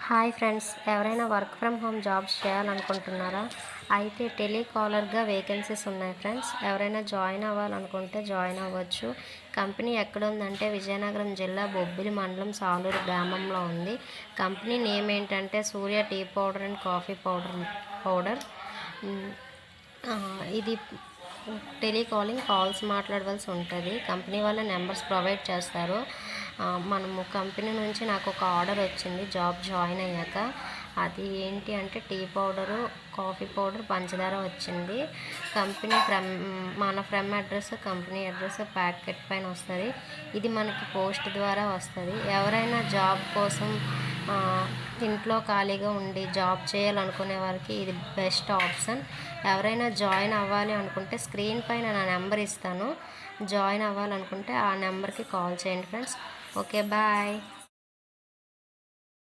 Hi friends, ఎవరైనా work from home jobs చేయాలనుకుంటున్నారా? అయితే టెలికాలర్గా వేకెన్సీస్ ఉన్నాయి ఫ్రెండ్స్. ఎవరైనా జాయిన్ అవ్వాలనుకుంటే జాయిన్ అవ్వచ్చు. కంపెనీ ఎక్కడ ఉందంటే విజయనగరం జిల్లా బొబ్బిలి మండలం సాలూరు గ్రామంలో ఉంది. కంపెనీ నేమ్ ఏంటంటే Surya tea powder and coffee powder. ఇది టెలికాలింగ్ కాల్స్ మాట్లాడవలసి ఉంటుంది. కంపెనీ వాళ్ళ నెంబర్స్ ప్రొవైడ్ చేస్తారు. మనము కంపెనీ నుంచి నాకు ఒక ఆర్డర్ వచ్చింది జాబ్ జాయిన్ అయ్యాక. అది ఏంటి అంటే టీ పౌడరు, కాఫీ పౌడర్, పంచదార వచ్చింది. Company from address, company address packet పైన వస్తుంది. ఇది మనకి పోస్ట్ ద్వారా వస్తుంది. ఎవరైనా జాబ్ కోసం ఇంట్లో ఖాళీగా ఉండి జాబ్ చేయాలనుకునే వారికి ఇది బెస్ట్ ఆప్షన్. ఎవరైనా జాయిన్ అవ్వాలి అనుకుంటే స్క్రీన్ పైన నా నెంబర్ ఇస్తాను. జాయిన్ అవ్వాలనుకుంటే ఆ నెంబర్కి కాల్ చేయండి ఫ్రెండ్స్. Okay, bye.